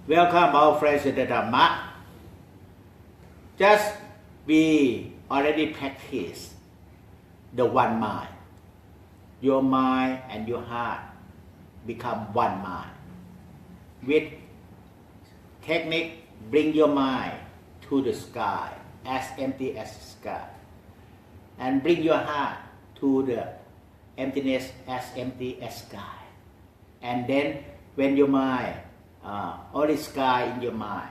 Welcome our friends to the Dhamma. Just we already practice the one mind. Your mind and your heart become one mind. With technique, bring your mind to the sky, as empty as the sky. And bring your heart to the emptiness as empty as sky. And then when your mind, only sky in your mind,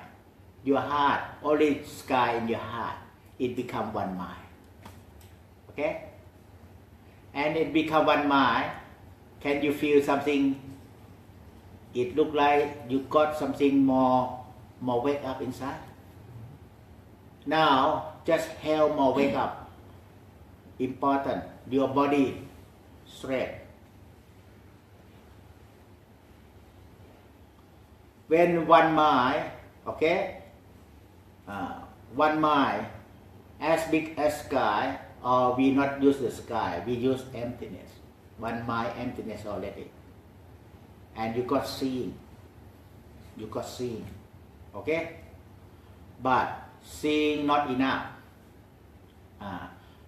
your heart, only sky in your heart, it become one mind. Okay? And it become one mind. Can you feel something? It look like you got something more wake up inside. Now, just help more wake up. Important. Your body straight. When one mind, okay, one mind as big as sky, or we not use the sky, we use emptiness. One mind emptiness already. And you got seeing. You got seeing. Okay? But seeing not enough.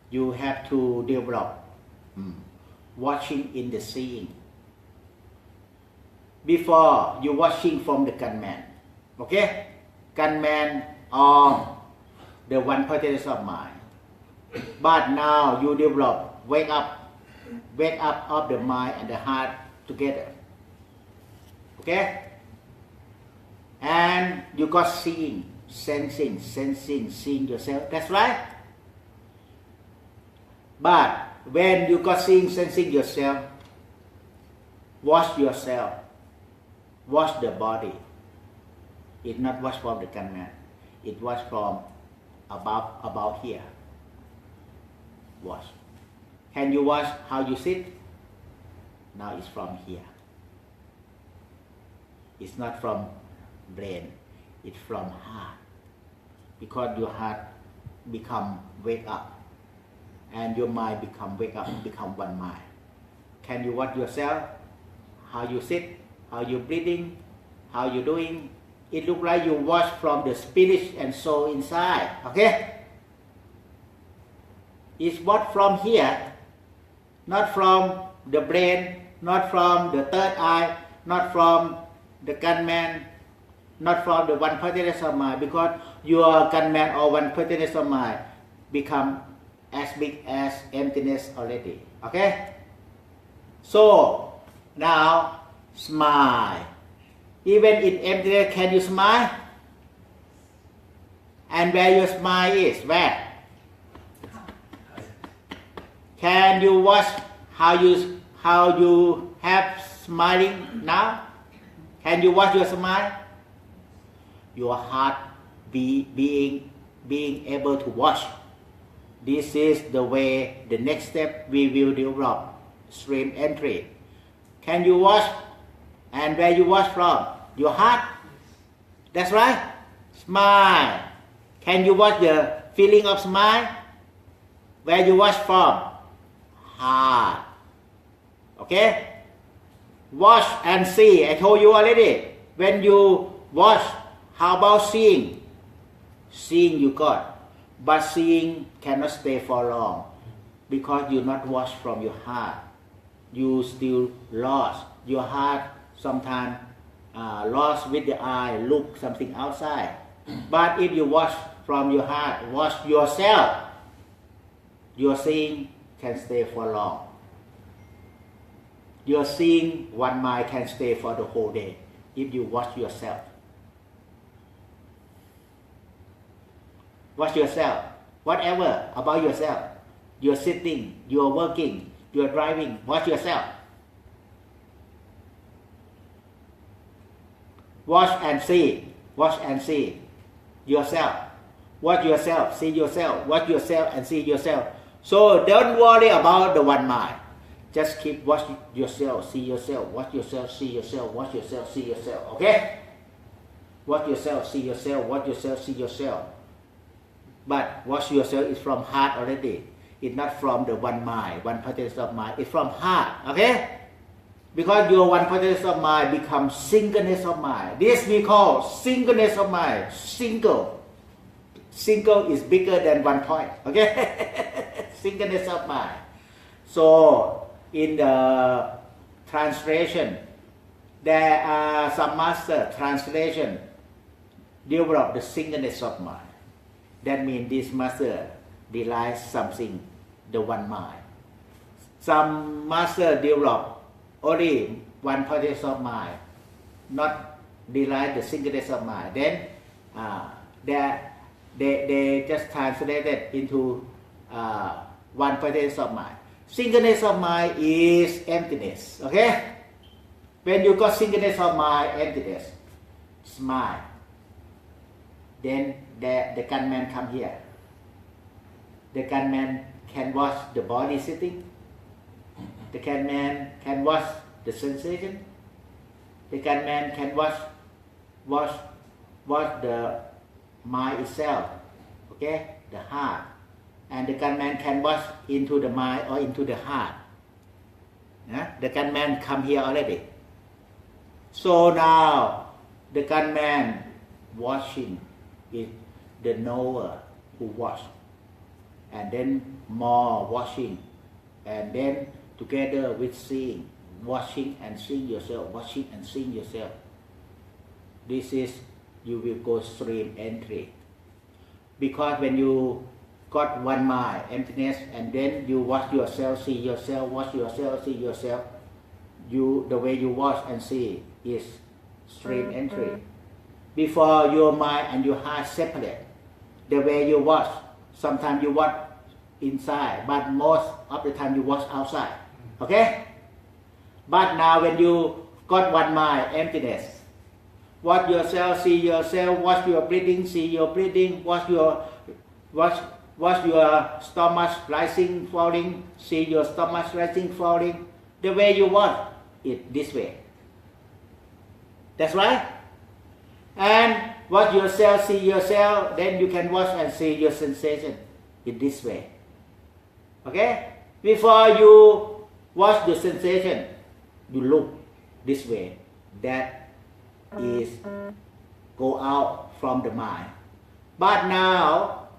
You have to develop watching in the seeing. Before you watching from the gunman. Okay? Gunman of the one particular of mind. But now you develop, wake up of the mind and the heart together. Okay? And you got seeing, sensing, seeing yourself. That's right. But when you got seeing, sensing yourself, watch yourself. Watch the body. It not watch from the gunman. It watch from about here. Watch. Can you watch how you sit? Now it's from here. It's not from brain. It's from heart. Because your heart become wake up. And your mind become wake up, become one mind. Can you watch yourself? How you sit? How you breathing? How you doing? It look like you watch from the spirit and soul inside. Okay? It's what from here, not from the brain, not from the third eye, not from the gunman, not from the one particular of mind, because your gunman or one particular of mind become as big as emptiness already. Okay? So now smile. Even in emptiness, can you smile? And where your smile is? Where? Can you watch how you have smiling now? Can you watch your smile? Your heart being able to watch. This is the way, the next step we will develop stream entry. Can you watch? And where you watch from? Your heart? That's right. Smile. Can you watch the feeling of smile? Where you watch from? Heart. Okay? Watch and see. I told you already. When you watch, how about seeing? Seeing you got. But seeing cannot stay for long. Because you not watch from your heart. You still lost. Your heart sometimes lost with the eye, look something outside. But if you watch from your heart, watch yourself, your seeing can stay for long. Your seeing one mind can stay for the whole day if you watch yourself. Watch yourself. Whatever about yourself. You're sitting, you're working, you're driving. Watch yourself. Watch and see. Watch and see yourself. Watch yourself, see yourself. Watch yourself and see yourself. So don't worry about the one mind. Just keep watch yourself, see yourself. Watch yourself, see yourself. Watch yourself, see yourself. Okay? Watch yourself, see yourself. Watch yourself, see yourself. But watch yourself is from heart already. It's not from the one mind, one particular of mind. It's from heart. Okay? Because your one potential of mind becomes singleness of mind. This we call singleness of mind. Single. Single is bigger than one point. Okay? Singleness of mind. So in the translation, there are some master translation develop the singleness of mind. That means this master realize something, the one mind. Some master develop only one potential of mind, not realize the singleness of mind. Then they just translate it into one potential of mind. Singleness of mind is emptiness. Okay? When you got singleness of mind, emptiness, smile. Then the gunman come here. The gunman can watch the body sitting. The gunman can watch the sensation. The gunman can watch the mind itself. Okay, the heart. And the gunman can watch into the mind or into the heart. The gunman come here already. So now the gunman watching is the knower who watch, and then more watching, and then together with seeing, watching and seeing yourself, watching and seeing yourself. This is, you will go stream entry. Because when you got one mind, emptiness, and then you watch yourself, see yourself, watch yourself, see yourself, the way you watch and see is stream entry. Before your mind and your heart separate, the way you watch, sometimes you watch inside, but most of the time you watch outside. Okay? But now when you got one mind, emptiness, watch yourself, see yourself, watch your breathing, see your breathing, watch your stomach rising, falling, see your stomach rising, falling. The way you watch it this way. That's right? And watch yourself, see yourself, then you can watch and see your sensation in this way. Okay? Before you watch the sensation, you look this way. That is go out from the mind. But now,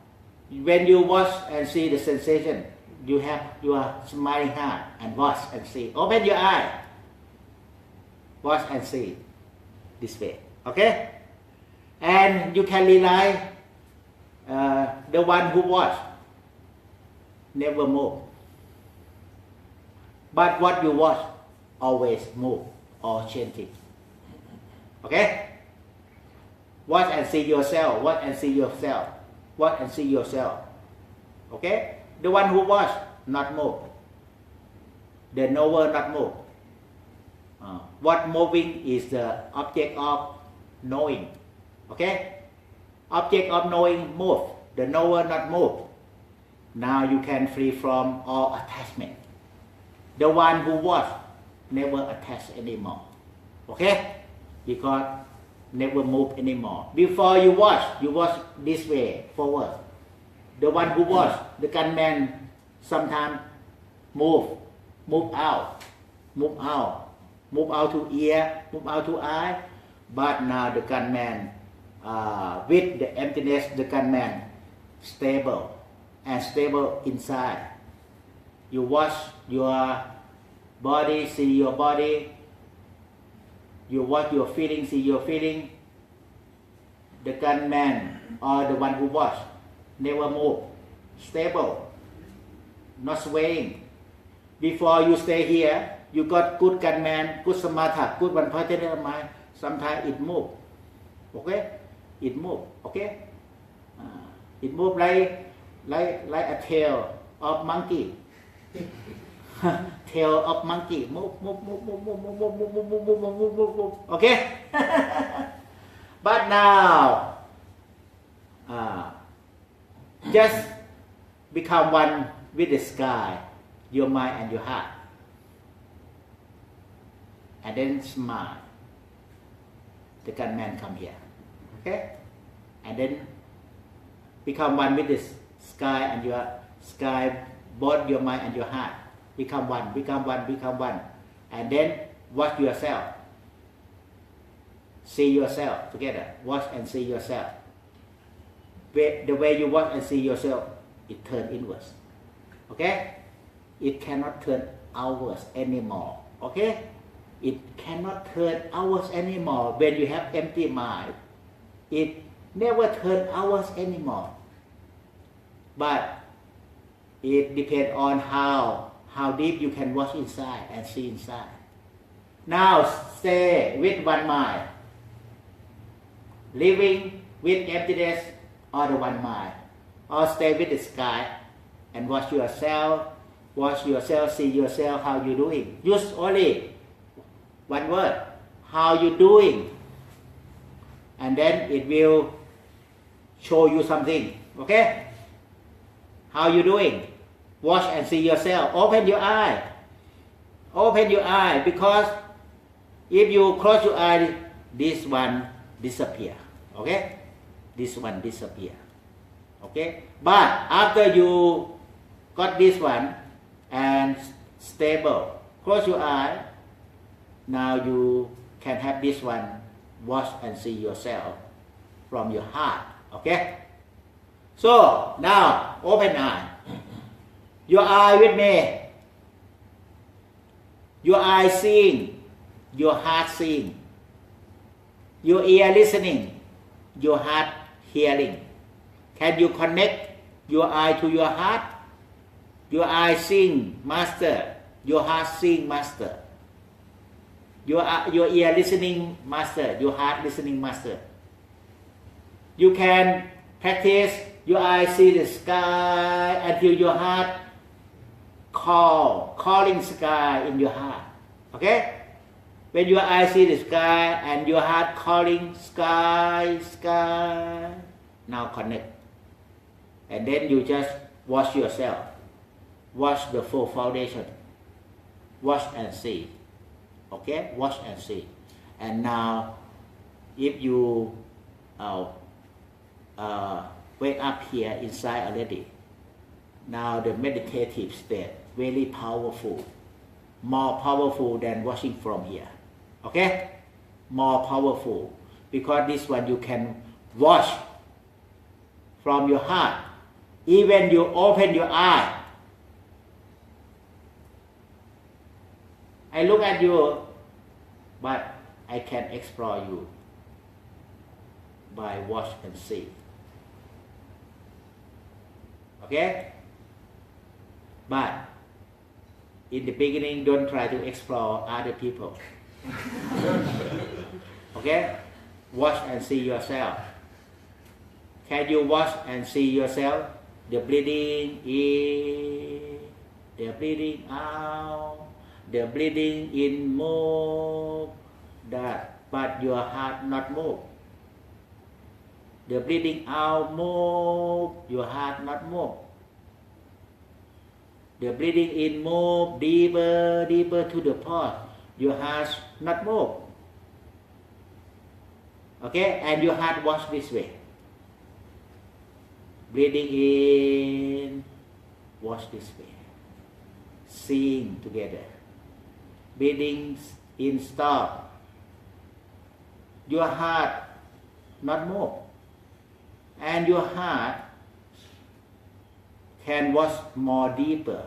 when you watch and see the sensation, you have your smiling heart and watch and see. Open your eye. Watch and see this way. Okay? And you can realize the one who watch never move. But what you watch always move or changing. Okay? Watch and see yourself. Watch and see yourself. Watch and see yourself. Okay? The one who watch not move. The knower not move. What moving is the object of knowing. Okay? Object of knowing move. The knower not move. Now you can free from all attachment. The one who watch never attach anymore. Okay? Because never move anymore. Before you watch this way, forward. The one who watch, the gunman, sometimes move out to ear, move out to eye. But now the gunman, with the emptiness, the gunman stable and stable inside. You watch your body, see your body. You watch your feeling, see your feeling. The gunman or the one who watch never move, stable, not swaying. Before you stay here, you got good gunman, good samatha, good one particular mind. Sometimes it move. Okay? It move. Okay? It move like a tail of monkey. Tail of monkey. Move. Okay? But now, just become one with the sky, your mind and your heart. And then smile. The gunman come here. Okay? And then become one with the sky and your sky, both your mind and your heart. Become one. And then Watch yourself. See yourself together. Watch and see yourself. The way you watch and see yourself, it turns inwards. Okay? It cannot turn outwards anymore. Okay? It cannot turn outwards anymore. When you have empty mind, it never turn outwards anymore. But it depends on how deep you can watch inside and see inside. Now stay with one mind. Living with emptiness or the one mind. Or stay with the sky and watch yourself, see yourself, how you doing. Use only one word, how you doing. And then it will show you something. Okay? How you doing? Watch and see yourself. Open your eye. Open your eye, because if you close your eye, this one disappear. Okay? This one disappear. Okay? But after you got this one and stable, close your eye. Now you can have this one. Watch and see yourself from your heart. Okay? So now open eye. Your eye with me. Your eye seeing. Your heart seeing. Your ear listening. Your heart hearing. Can you connect your eye to your heart? Your eye seeing master. Your heart seeing master. Your ear listening master. Your heart listening master. You can practice your eye see the sky until your heart calling sky in your heart. Okay? When your eye see the sky and your heart calling sky, now connect. And then you just watch yourself. Watch the full foundation. Watch and see. Okay? Watch and see. And now, if you wake up here inside already, now the meditative state, very powerful. More powerful than watching from here. Okay? More powerful. Because this one you can watch from your heart. Even you open your eye. I look at you, but I can explore you by watch and see. Okay? But in the beginning, don't try to explore other people. Okay? Watch and see yourself. Can you watch and see yourself? The breathing in, the breathing out, the breathing in move, that, but your heart not move. The breathing out move, your heart not move. The breathing in move deeper to the pulse, your heart not move. Okay, and your heart watch this way. Breathing in, watch this way. Seeing together. Breathing in, stop. Your heart not move. And your heart can watch more deeper.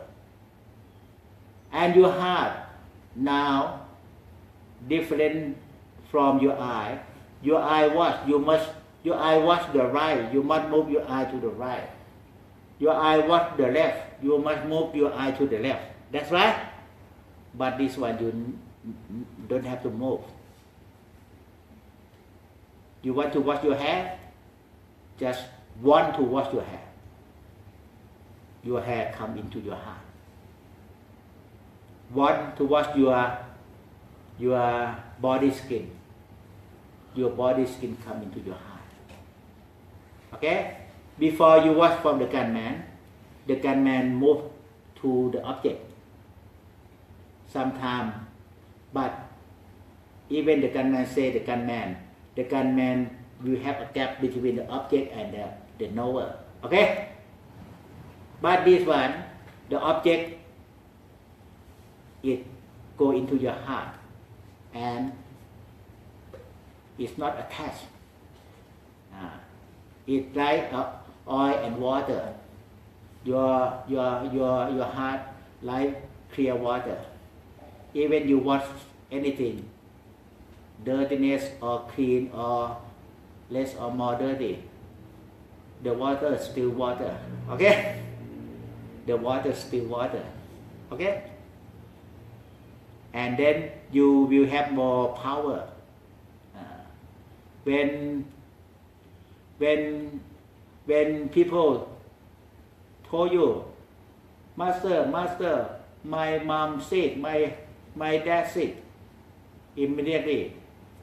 And your heart now different from your eye. Your eye watch, your eye watch the right, you must move your eye to the right. Your eye watch the left, you must move your eye to the left. That's right. But this one you don't have to move. You want to wash your hair? Just want to wash your hair. Your hair come into your heart. Want to wash your body skin. Your body skin come into your heart. Okay? Before you wash from the gunman move to the object. Sometime, but even the gunman say the gunman will have a gap between the object and the knower. Okay? But this one, the object, it go into your heart. and it's not attached. It's like oil and water. Your heart like clear water. Even you wash anything, dirtiness or clean or less or more dirty, the water is still water. Okay? The water is still water. Okay? And then you will have more power. When people told you, Master, my mom sick, my dad sick, immediately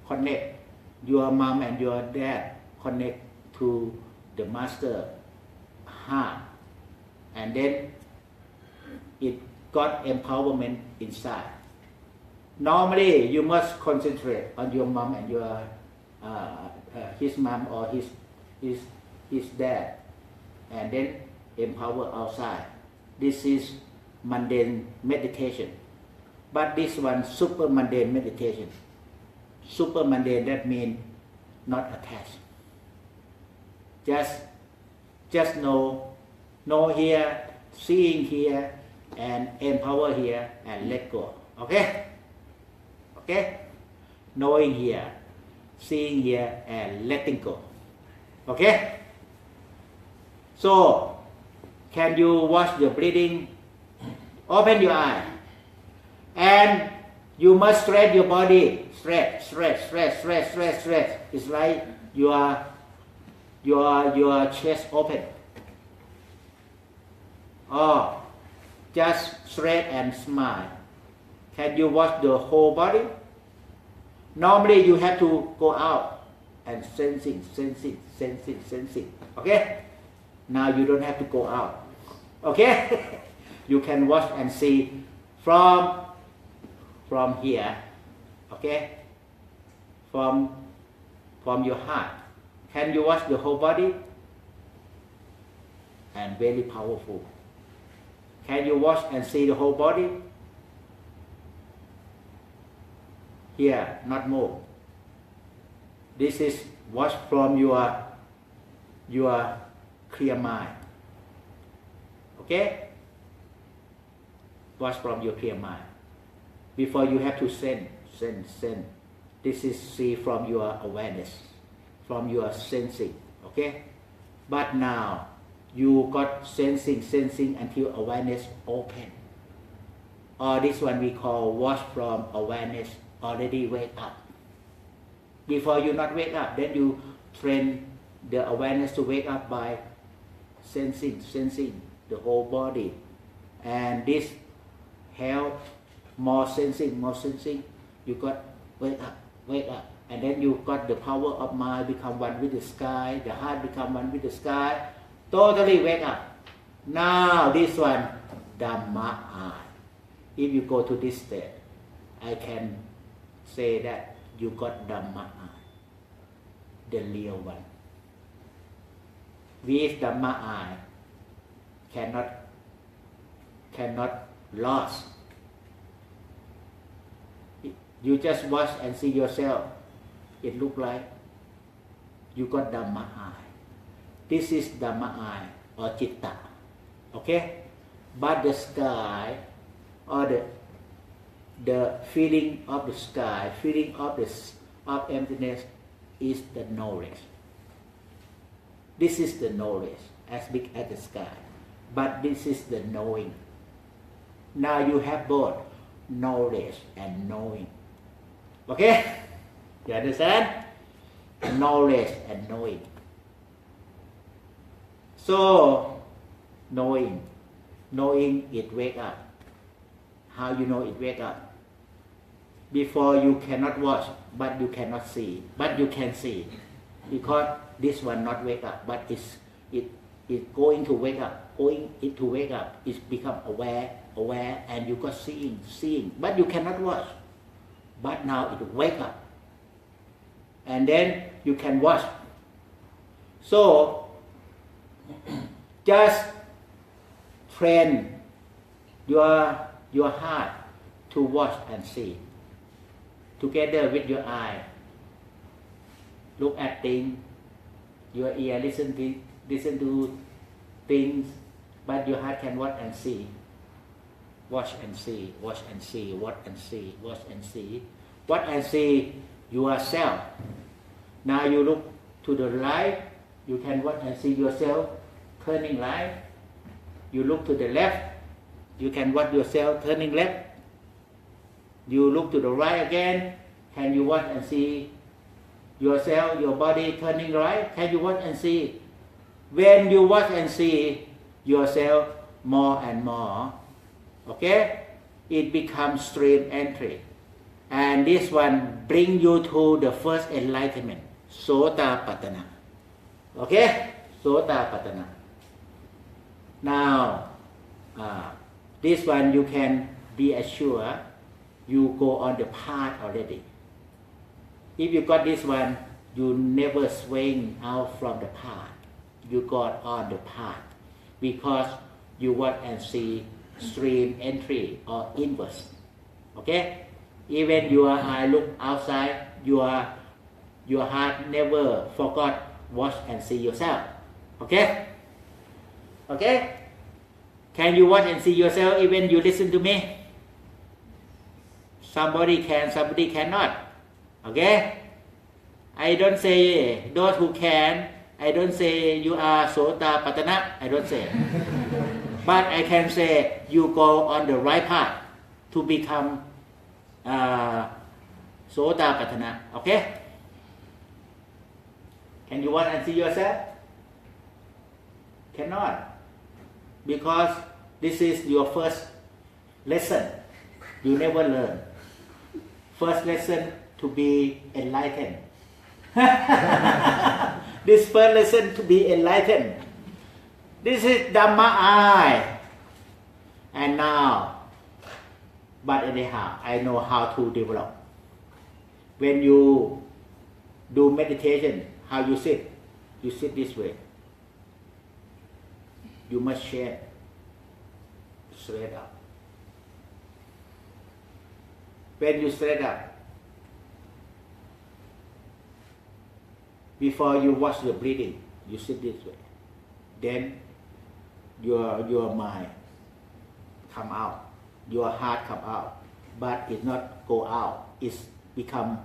connect your mom and your dad, connect to the Master heart, and then it got empowerment inside. Normally, you must concentrate on your mom and your his mom or his dad, and then empower outside. This is mundane meditation, but this one super mundane meditation. Super mundane, that means not attached. Just know here, seeing here, and empower here, and let go. Okay? Okay? Knowing here, seeing here, and letting go. Okay? So, can you watch your breathing? Open your eye. And you must stretch your body. Stretch. It's like your chest open. Or just stretch and smile. Can you watch the whole body? Normally you have to go out and sensing. Okay? Now you don't have to go out. Okay? You can watch and see from here. Okay? From your heart. Can you watch the whole body? And very powerful. Can you watch and see the whole body? Here, not more. This is watch from your clear mind. Okay? Watch from your clear mind. Before you have to send. This is see from your awareness, from your sensing. Okay? But now, you got sensing until awareness open. Or this one we call watch from awareness already wake up. Before you not wake up, then you train the awareness to wake up by sensing the whole body. And this help more sensing. You got wake up. And then you got the power of mind become one with the sky, the heart become one with the sky. Totally wake up. Now this one, Dhamma eye. If you go to this state, I can say that you got Dhamma eye, the real one. With Dhamma eye, cannot lost. You just watch and see yourself. It look like you got Dhamma eye. This is Dhamma eye or Citta. Okay? But the sky or the feeling of the sky, feeling of emptiness is the knowledge. This is the knowledge as big as the sky. But this is the knowing. Now you have both knowledge and knowing. Okay? You understand? Knowledge and knowing. So, knowing it wake up. How you know it wake up? Before you cannot watch, but you cannot see, but you can see, because this one not wake up, but it going to wake up, it's become aware, and you got seeing, but you cannot watch, but now it wake up, and then you can watch. So just train your heart to watch and see. together with your eye. Look at things. Your ear listen to things, but your heart can watch and see. Watch and see, watch and see, watch and see, watch and see. Watch and see yourself. Now you look to the right, you can watch and see yourself turning right. You look to the left, you can watch yourself turning left. You look to the right again, can you watch and see yourself, your body turning right? Can you watch and see? When you watch and see yourself more and more, okay, it becomes stream entry. And this one bring you to the first enlightenment, Sotapattana. Okay, Sotapattana. Now, this one you can be assured you go on the path already. If you got this one, you never swing out from the path. You got on the path because you watch and see stream entry or inverse. Okay? Even your eye look outside, your heart never forgot watch and see yourself. Okay? Okay? Can you watch and see yourself even you listen to me? Somebody can, somebody cannot. Okay? I don't say those who can, I don't say you are Sotapattana, I don't say. But I can say you go on the right path to become Sotapattana. Okay? Can you watch and see yourself? Cannot. Because this is your first lesson. You never learn. First lesson to be enlightened. This first lesson to be enlightened. This is Dhamma eye. And now, but anyhow, I know how to develop. When you do meditation, how you sit this way. You must share straight up. When you straight up, before you watch your breathing, you sit this way. Then your mind come out, your heart come out, but it not go out. It's become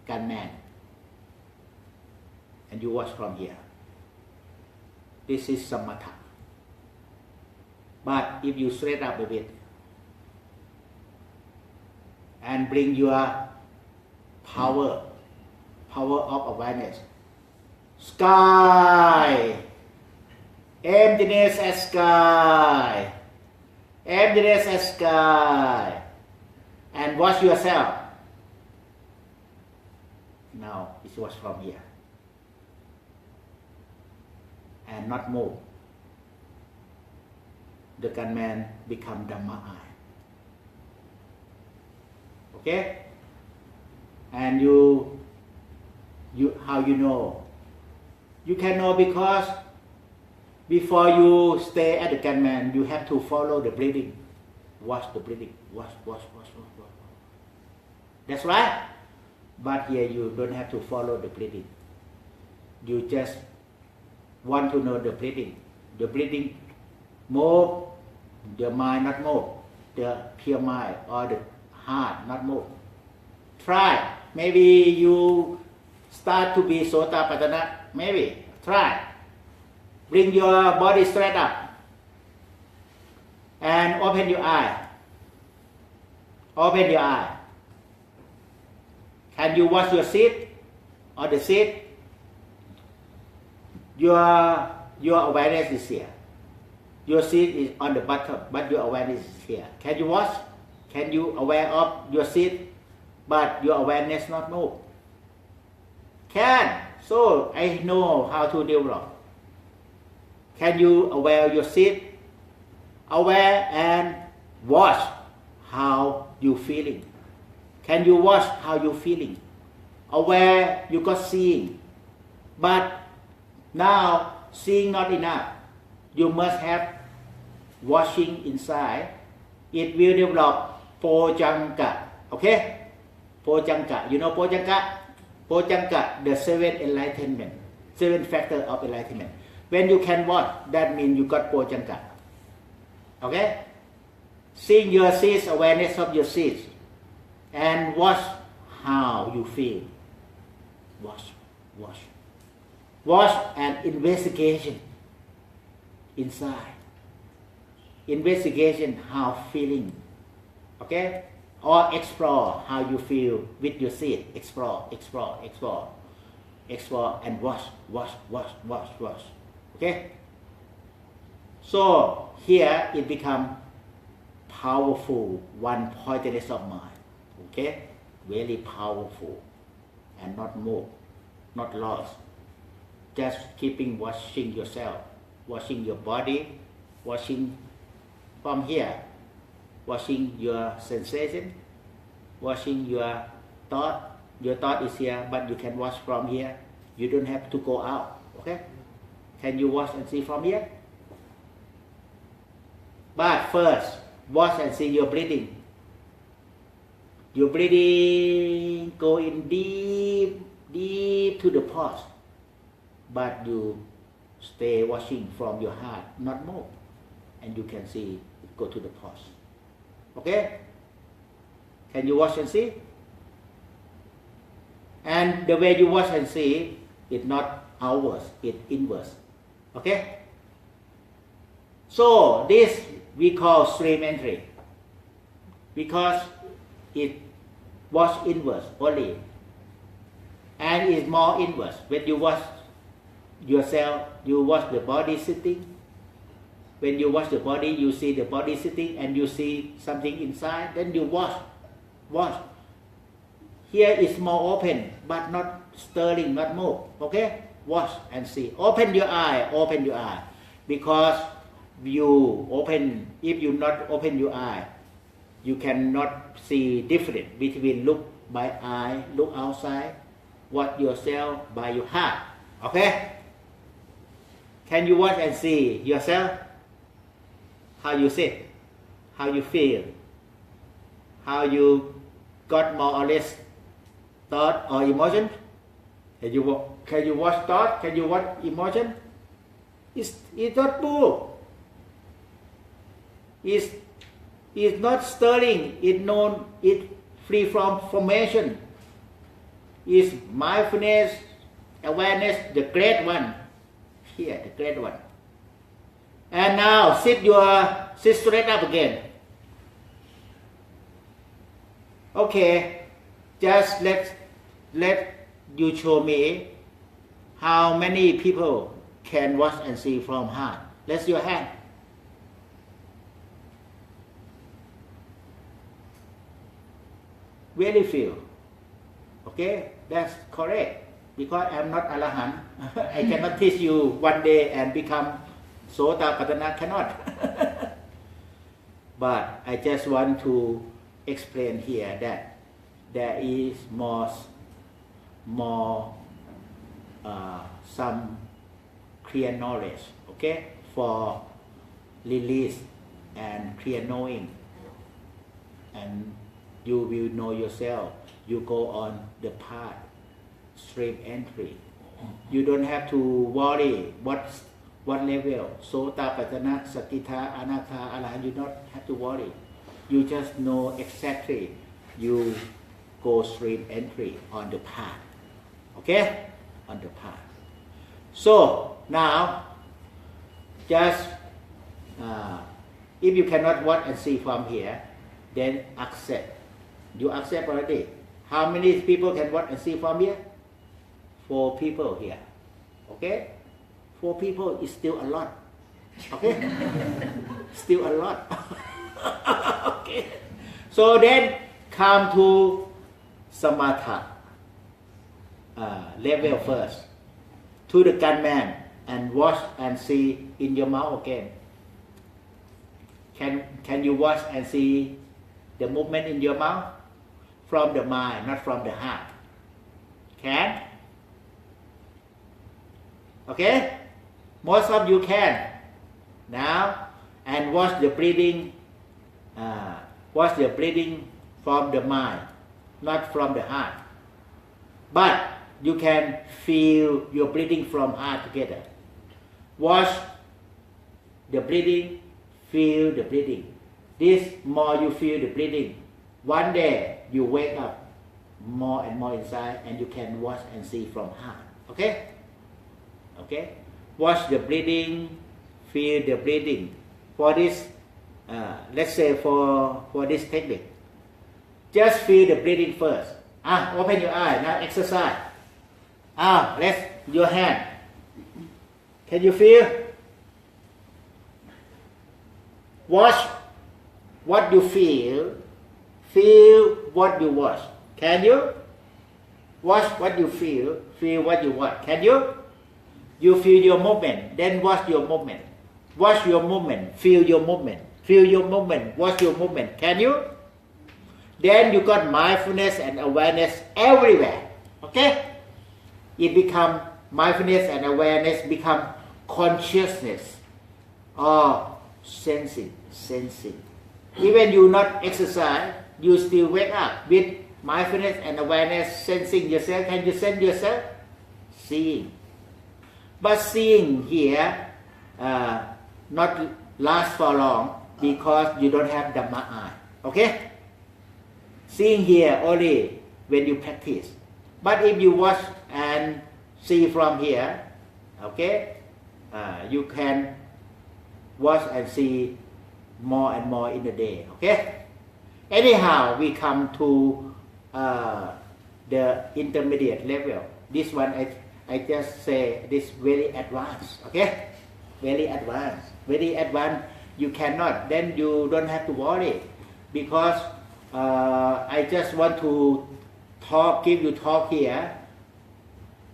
gunman. And you watch from here. This is samatha. But if you straight up a bit and bring your power of awareness, sky, emptiness as sky, emptiness as sky, and watch yourself. Now it was from here. And not move. The gunman become Dhamma eye. Okay? And you how you know? You can know because before you stay at the gunman, you have to follow the breathing. Watch the breathing. Watch. That's right. But here you don't have to follow the breathing. You just want to know the breathing. The breathing move, the mind not move. The pure mind or the heart not move. Try. Maybe you start to be Sotapattana. Maybe. Try. Bring your body straight up. And open your eye. Open your eye. Can you watch your seat or the seat? Your awareness is here. Your seat is on the bottom, but your awareness is here. Can you watch? Can you aware of your seat, but your awareness not move? Can. So I know how to develop. Can you aware your seat? Aware and watch how you feeling. Can you watch how you feeling? Aware you got seeing, but now seeing not enough. You must have watching inside. It will develop pojangka. Okay? Pojangka. You know Pojangka? Pojangka, the seven enlightenment, seven factor of enlightenment. When you can watch, that means you got Pojangka. Okay? Seeing your seeds, awareness of your seeds, and watch how you feel. Watch and investigation inside. Investigation how feeling. Okay? Or explore how you feel with your seed. Explore, and watch. Okay? So here it becomes powerful one-pointedness of mind. Okay? Very powerful and not more, not lost. Just keeping watching yourself, watching your body, watching from here, watching your sensation, watching your thought. Your thought is here, but you can watch from here. You don't have to go out. Okay? Can you watch and see from here? But first, watch and see your breathing. Your breathing go in deep to the pause. But you stay watching from your heart, not move. And you can see it go to the pause. Okay? Can you watch and see? And the way you watch and see, it's not outwards, it's inwards. Okay? So this we call stream entry, because it watch inwards only, and it's more inwards. When you watch yourself, you watch the body sitting. When you watch the body, you see the body sitting and you see something inside, then you watch. Here is more open, but not stirring, not move. Okay? Watch and see. Open your eye. Because you open, if you not open your eye, you cannot see difference between look by eye, look outside, watch yourself by your heart. Okay? Can you watch and see yourself? How you sit, how you feel, how you got more or less thought or emotion? Can you watch thought? Can you watch emotion? It's not move. It's not stirring. It's free from formation. It's mindfulness, awareness, the great one. Here, the great one. And now sit straight up again. Okay, just let you show me how many people can watch and see from heart. Raise your hand. Very few. Okay, that's correct. Because I'm not Arahant. I cannot teach you one day and become Sotapatthana, cannot. But I just want to explain here that there is more some clear knowledge, okay, for release and clear knowing, and you will know yourself. You go on the path, stream entry. You don't have to worry what level, Sotapatthana, Sakita, Anakta, Arahant. You don't have to worry. You just know exactly. You go stream entry on the path. Okay? On the path. So now, just if you cannot watch and see from here, then accept. You accept already. How many people can watch and see from here? 4 people here. Okay? 4 people is still a lot. Okay? Still a lot. Okay. So then come to samatha level first. To the gunman and watch and see in your mouth again. Can you watch and see the movement in your mouth? From the mind, not from the heart. Can? Okay? Most of you can. Now, and watch the breathing. Watch the breathing from the mind. not from the heart. But you can feel your breathing from heart together. Watch the breathing, feel the breathing. This more you feel the breathing, one day you wake up more and more inside, and you can watch and see from heart. Okay? Okay? Watch the breathing, feel the breathing. For this, let's say for this technique, just feel the breathing first. Open your eye, now exercise. Let's your hand. Can you feel? Watch what you feel. Feel what you watch. Can you? Watch what you feel. Feel what you watch. Can you? You feel your movement, then watch your movement. Watch your movement. Feel your movement. Feel your movement. Watch your movement. Can you? Then you got mindfulness and awareness everywhere. Okay? It become mindfulness and awareness become consciousness or sensing. Even you not exercise, you still wake up with mindfulness and awareness, sensing yourself. Can you sense yourself? Seeing. But seeing here not last for long because you don't have Dhamma eye. Okay? Seeing here only when you practice. But if you watch and see from here, okay, you can watch and see more and more in the day. Okay? Anyhow, we come to the intermediate level. This one I just say this very advanced. Okay? Very advanced. Very advanced. You cannot. Then you don't have to worry, because I just want to give you talk here,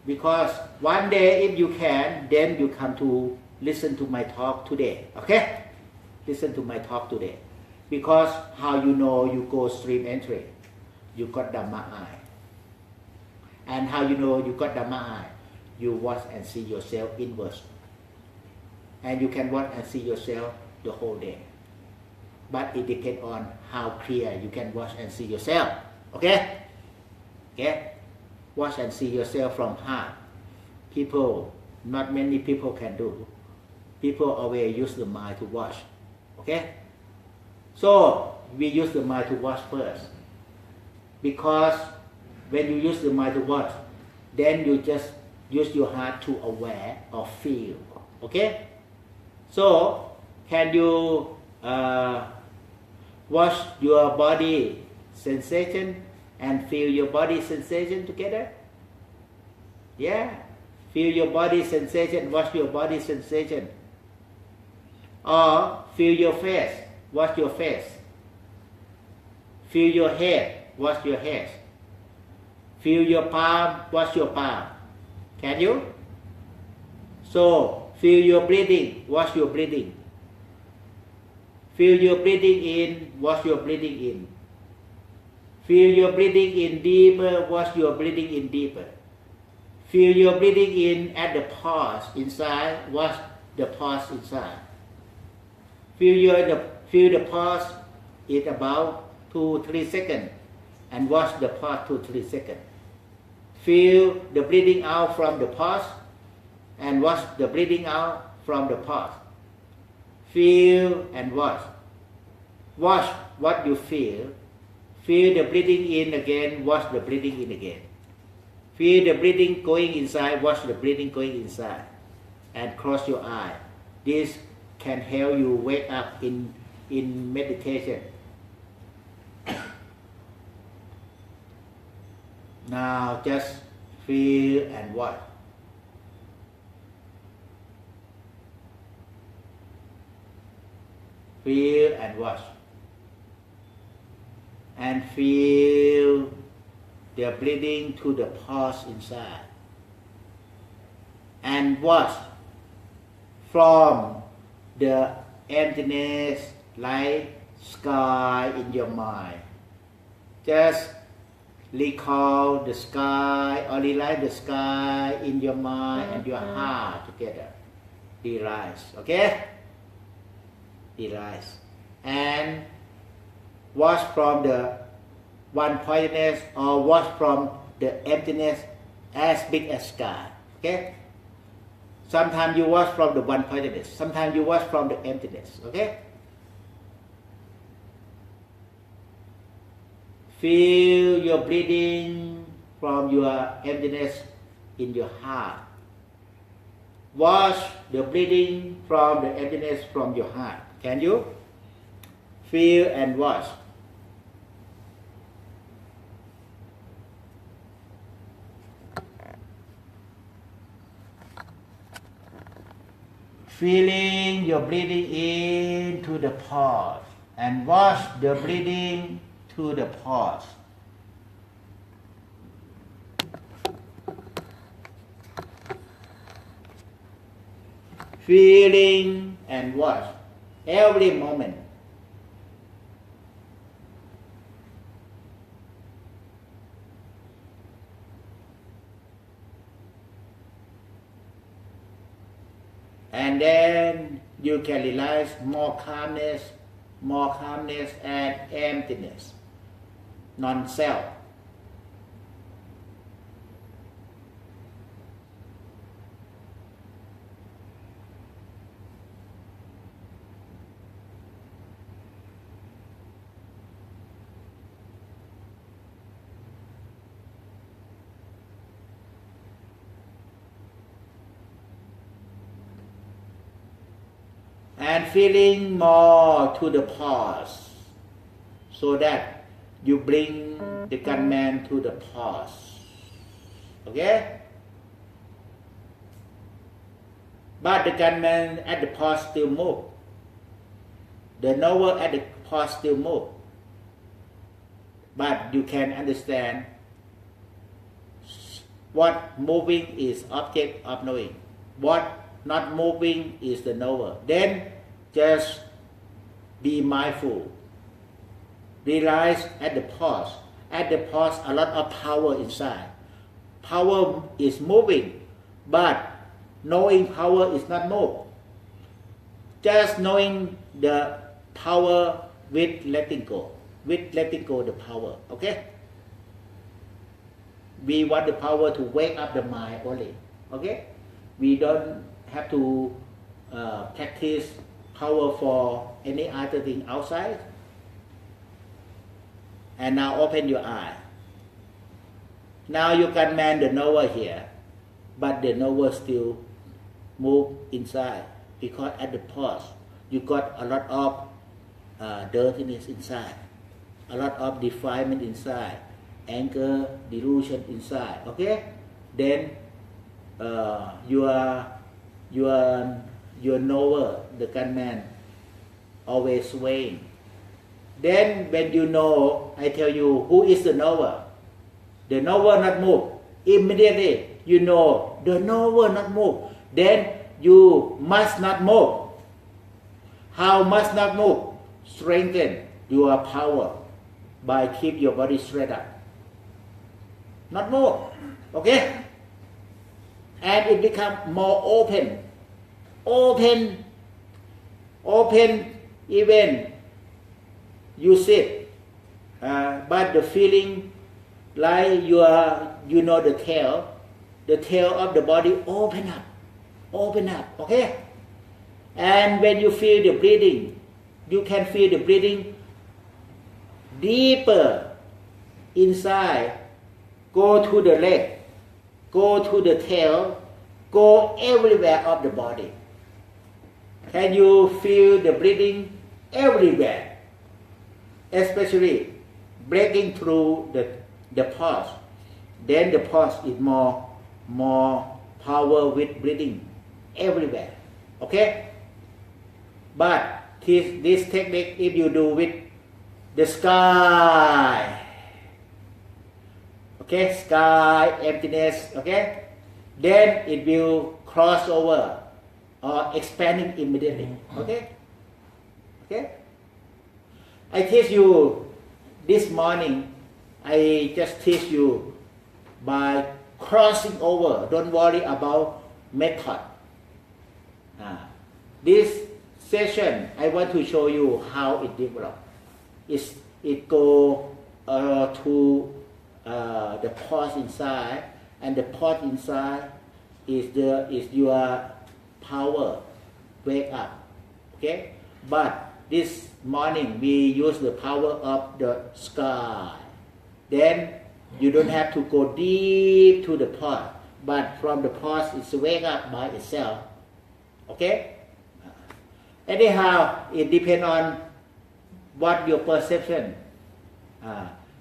because one day if you can, then you come to listen to my talk today. Okay? Listen to my talk today. Because how you know you go stream entry? You got Dhamma eye. And how you know you got Dhamma eye? You watch and see yourself inwards. And you can watch and see yourself the whole day. But it depends on how clear you can watch and see yourself. Okay? Okay? Watch and see yourself from heart. Not many people can do. People always use the mind to watch. Okay? So, we use the mind to watch first. Because when you use the mind to watch, then you just use your heart to aware or feel. Okay? So, can you watch your body sensation and feel your body sensation together? Yeah. Feel your body sensation, watch your body sensation. Or feel your face, watch your face. Feel your head, watch your head. Feel your palm, watch your palm. Can you? So, feel your breathing, watch your breathing. Feel your breathing in, watch your breathing in. Feel your breathing in deeper, watch your breathing in deeper. Feel your breathing in at the pause inside, watch the pause inside. Feel the pause in about 2-3 seconds and watch the pause 2-3 seconds. Feel the breathing out from the pause and watch the breathing out from the pause. Feel and watch. Watch what you feel. Feel the breathing in again, watch the breathing in again. Feel the breathing going inside, watch the breathing going inside. And close your eye. This can help you wake up in meditation. Now just feel and watch. Feel and watch. And feel the breathing to the pause inside. And watch from the emptiness, light, sky in your mind. Just recall the sky or realize the sky in your mind and your heart together. Realize, okay? Realize. And watch from the one pointedness or watch from the emptiness as big as sky. Okay? Sometimes you watch from the one pointedness. Sometimes you watch from the emptiness. Okay? Feel your breathing from your emptiness in your heart. Watch the breathing from the emptiness from your heart. Can you? Feel and watch. Feeling your breathing into the pause and watch the breathing to the pause. Feeling and watch every moment. And then you can realize more calmness and emptiness, non-self. And feeling more to the pause, so that you bring the gunman to the pause. Okay? But the gunman at the pause still move. The knower at the pause still move. But you can understand what moving is object of knowing. What not moving is the knower. Then just be mindful. Realize at the pause. At the pause, a lot of power inside. Power is moving, but knowing power is not moved. Just knowing the power with letting go. With letting go the power. Okay? We want the power to wake up the mind only. Okay? We don't have to practice power for any other thing outside. And now open your eye. Now you can man the knower here, but the knower still move inside, because at the pause you got a lot of dirtiness inside, a lot of defilement inside, anger, delusion inside. Okay? Then your knower, the gunman, always swaying. Then when you know, I tell you, who is the knower? The knower not move. Immediately you know the knower not move. Then you must not move. How must not move? Strengthen your power by keep your body straight up. Not move. Okay? And it become more open. Open even you sit. But the feeling like you know the tail of the body open up. Okay? And when you feel the breathing, you can feel the breathing deeper inside. Go to the leg, go to the tail, go everywhere of the body. Can you feel the breathing everywhere? Especially breaking through the pause. Then the pause is more power with breathing everywhere. Okay? But this technique, if you do with the sky, okay, sky, emptiness, okay, then it will cross over or expanding immediately. Okay? Okay? I teach you this morning, I just teach you by crossing over. Don't worry about method. This session, I want to show you how it develops. It go to the pause inside, and the pause inside is your power wake up. Okay, but this morning we use the power of the sky. Then you don't have to go deep to the pause, but from the pause it's wake up by itself. Okay. Anyhow, it depends on what your perception.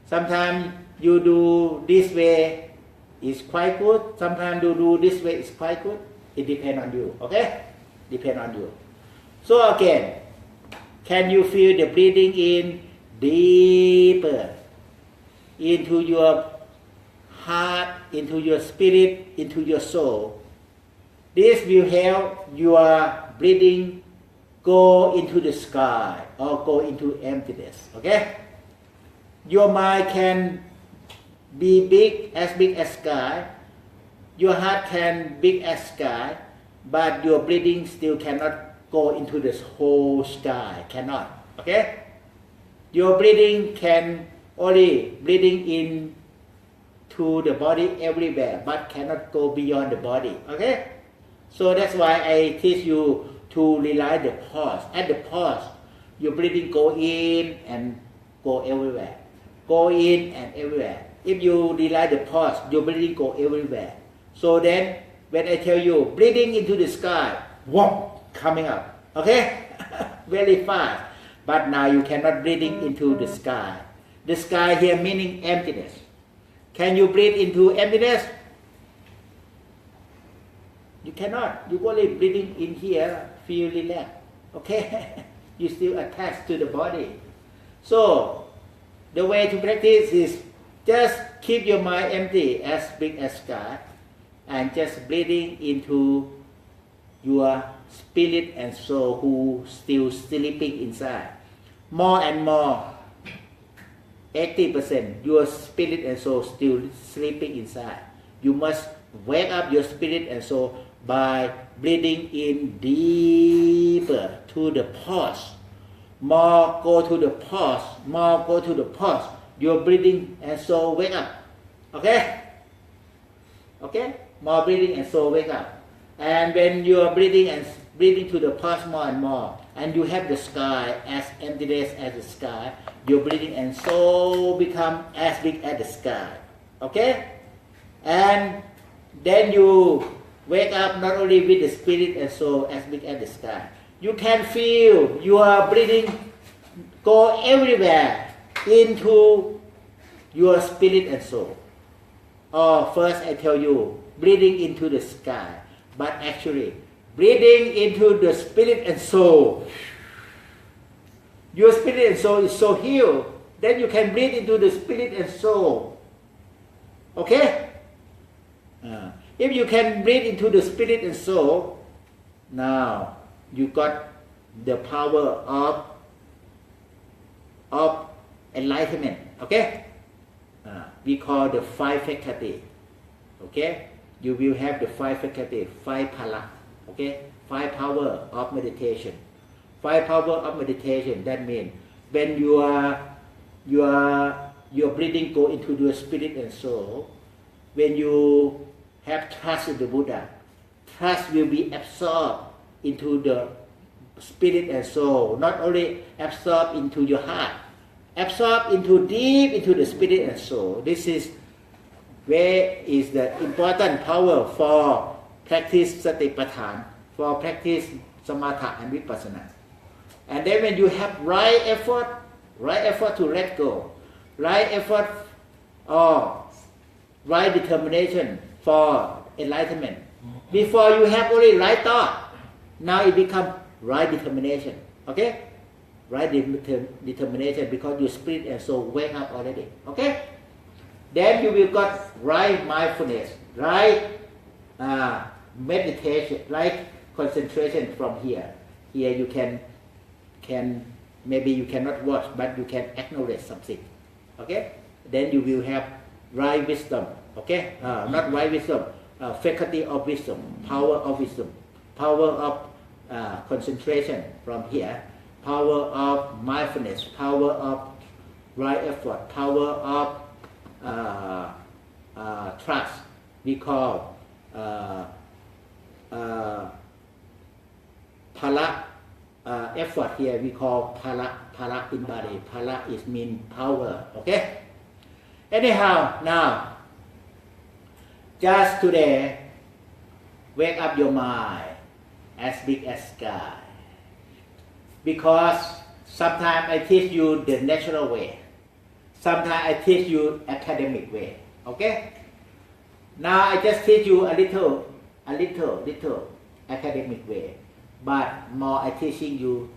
Sometimes you do this way is quite good. Sometimes you do this way is quite good. It depends on you. Okay? Depend on you. So again, can you feel the breathing in deeper into your heart, into your spirit, into your soul? This will help your breathing go into the sky or go into emptiness. Okay? Your mind can be big as sky. Your heart can big as sky, but your breathing still cannot go into this whole sky. Cannot. Okay? Your breathing can only breathing in to the body everywhere, but cannot go beyond the body. Okay? So that's why I teach you to realize the pause. At the pause, your breathing go in and go everywhere. Go in and everywhere. If you realize the pause, your breathing go everywhere. So then, when I tell you breathing into the sky, whoop, coming up. Okay? Very fast. But now you cannot breathing into the sky. The sky here meaning emptiness. Can you breathe into emptiness? You cannot. You only breathing in here, feel relaxed. Okay? You still attached to the body. So, the way to practice is just keep your mind empty as big as sky and just breathing into your spirit and soul who still sleeping inside. More and more, 80%, your spirit and soul still sleeping inside. You must wake up your spirit and soul by breathing in deeper to the pause. More go to the pause, more go to the pause. Your breathing and soul wake up. Okay? Okay? More breathing and soul wake up. And when you are breathing to the pause more and more, and you have the sky as emptiness as the sky, your breathing and soul become as big as the sky. Okay? And then you wake up not only with the spirit and soul as big as the sky. You can feel your breathing go everywhere into your spirit and soul. Or first I tell you, breathing into the sky. But actually, breathing into the spirit and soul. Your spirit and soul is so healed, then you can breathe into the spirit and soul. Okay? If you can breathe into the spirit and soul, now you got the power of enlightenment. Okay? We call the 5 faculty. Okay? You will have the 5 faculty, 5 pala. Okay? 5 power of meditation. 5 power of meditation. That means when your breathing go into your spirit and soul, when you have trust in the Buddha, trust will be absorbed into the spirit and soul. Not only absorbed into your heart, absorbed into deep into the spirit and soul. This is where is the important power for practice satipatthana, for practice samatha and vipassana. And then when you have right effort to let go, right effort or right determination for enlightenment. Before you have only right thought, now it becomes right determination. Okay? Right determination because your spirit and soul wake up already. Okay? Then you will got right mindfulness, right meditation, right concentration from here. Here you can maybe you cannot watch, but you can acknowledge something. Okay? Then you will have right wisdom. Okay? Not right wisdom, faculty of wisdom, power of wisdom, power of concentration from here, power of mindfulness, power of right effort, power of trust. We call pala effort here. We call pala in body. Pala is mean power. Okay. Anyhow, now, just today, wake up your mind as big as sky. Because sometimes I teach you the natural way. Sometimes I teach you academic way. Okay? Now I just teach you a little academic way. But more I teaching you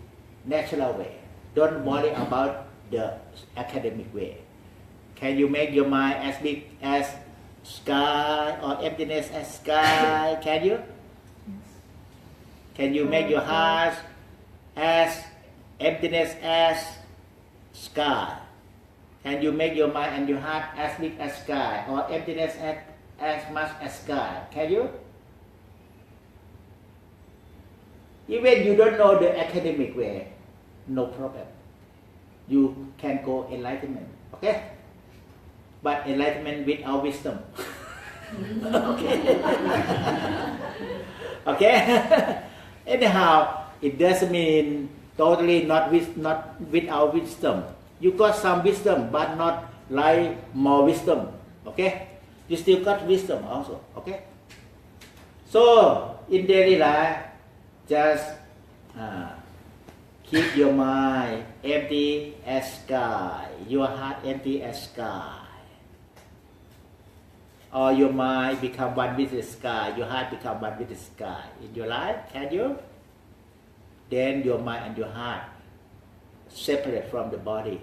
natural way. Don't worry about the academic way. Can you make your mind as big as sky or emptiness as sky? Can you? Can you make your heart as emptiness as sky? Can you make your mind and your heart as big as sky or emptiness as much as sky? Can you? Even you don't know the academic way, no problem. You can go enlightenment, okay? But enlightenment without wisdom. Okay? Okay? Anyhow, it doesn't mean totally not without wisdom. You got some wisdom, but not like more wisdom. Okay? You still got wisdom also. Okay? So, in daily life, just keep your mind empty as sky, your heart empty as sky. Or your mind become one with the sky, your heart become one with the sky. In your life, can you? Then your mind and your heart separate from the body.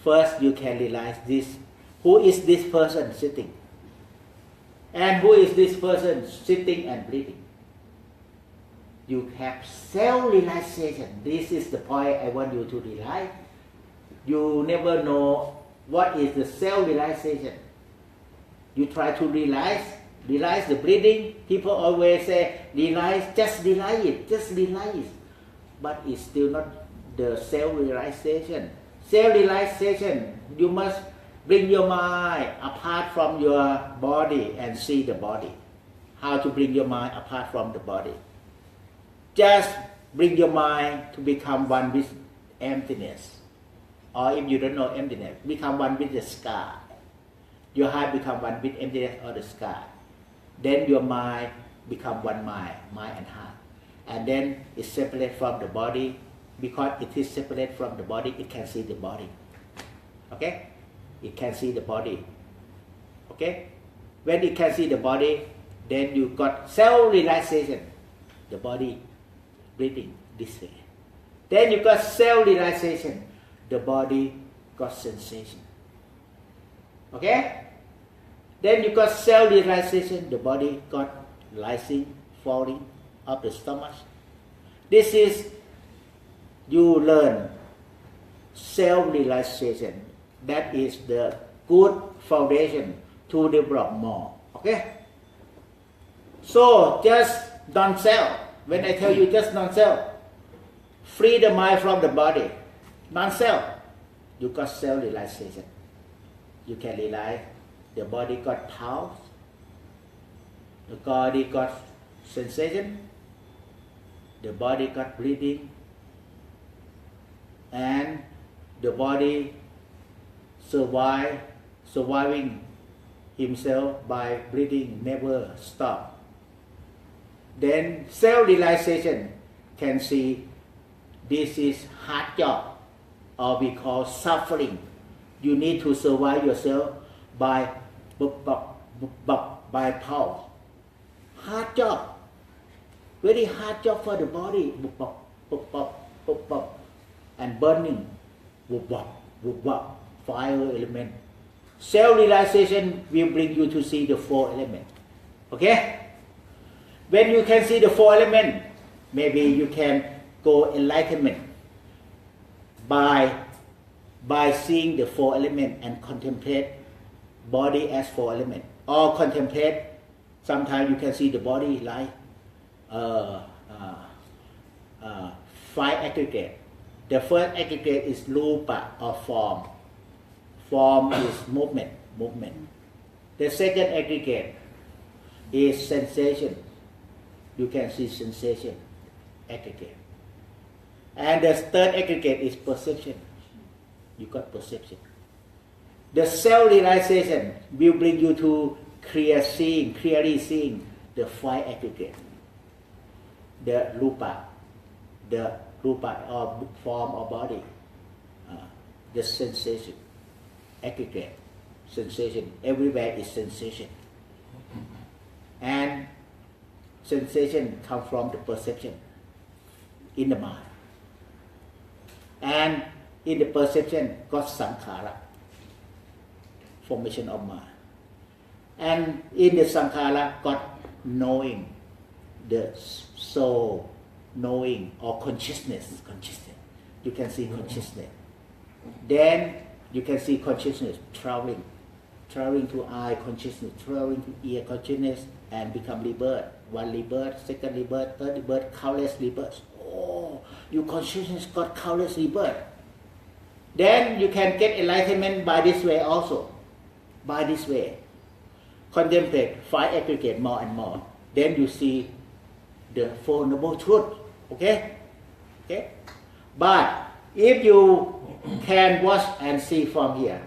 First, you can realize this. Who is this person sitting? And who is this person sitting and breathing? You have self-realization. This is the point I want you to realize. You never know what is the self-realization. You try to realize the breathing. People always say, just realize it. But it's still not the self-realization. Self-realization, you must bring your mind apart from your body and see the body. How to bring your mind apart from the body? Just bring your mind to become one with emptiness. Or if you don't know emptiness, become one with the sky. Your heart become one with emptiness or the sky. Then your mind become one mind and heart. And then it's separate from the body. Because it is separate from the body, it can see the body. Okay? It can see the body. Okay? When it can see the body, then you got self-realization. The body breathing this way. Then you got self-realization. The body got sensation. Okay? Then you got self-realization. The body got rising, falling of the stomach. This is, you learn self-realization. That is the good foundation to develop more. Okay? So, just non-self. When I tell you just non-self, free the mind from the body. Non-self, you got self-realization. You can realize the body got pulse, the body got sensation, the body got breathing, and the body surviving himself by breathing, never stop. Then self-realization can see this is hard job, or we call suffering. You need to survive yourself by pulse. Hard job, very hard job for the body. And burning, fire element. Self-realization will bring you to see the four elements. Okay? When you can see the four elements, maybe you can go enlightenment by seeing the four elements and contemplate body as four elements. Or contemplate, sometimes you can see the body like five aggregate. The first aggregate is rupa or form. Form is movement. The second aggregate is sensation. You can see sensation aggregate. And the third aggregate is perception. You got perception. The self-realization will bring you to clearly seeing the five aggregate. The rupa or form or body. The sensation aggregate. Sensation. Everywhere is sensation. And sensation comes from the perception in the mind. And in the perception got sankhara, formation of mind. And in the sankhara got knowing, the soul, knowing or consciousness. You can see consciousness. Then you can see consciousness traveling to eye consciousness, traveling to ear consciousness, and become rebirth. One rebirth, second rebirth, third rebirth, countless rebirths. Oh, your consciousness got countless rebirth. Then you can get enlightenment by this way also. By this way. Contemplate five aggregate more and more. Then you see the Four Noble Truths. Okay? But if you can watch and see from here,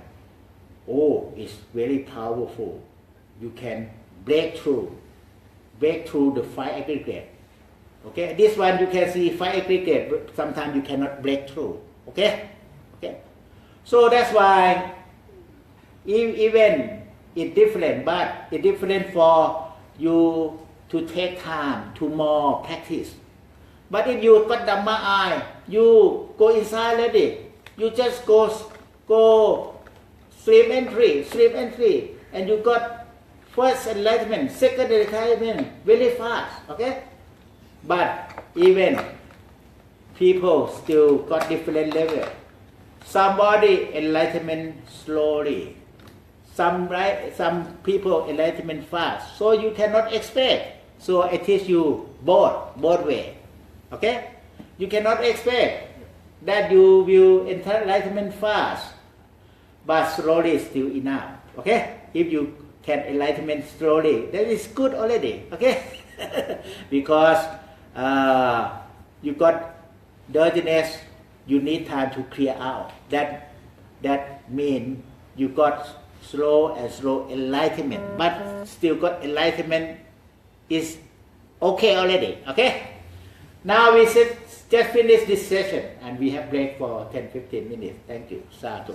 oh, it's very powerful. You can break through the five aggregate. Okay, this one you can see five aggregate, but sometimes you cannot break through. Okay. So that's why even it's different, but it's different for you to take time to more practice. But if you got Dhamma eye, you go inside already. You just go sleep entry, and you got first enlightenment, second enlightenment very fast. Okay. But even people still got different level. Somebody enlightenment slowly. Some people enlightenment fast. So you cannot expect. So I teach you both way. Okay? You cannot expect that you will enter enlightenment fast, but slowly is still enough. Okay? If you can enlightenment slowly, that is good already. Okay? Because you got dirtiness, you need time to clear out. That means you got slow enlightenment, but still got enlightenment is okay already. Okay? Now we just finish this session and we have break for 10-15 minutes. Thank you. Sadhu.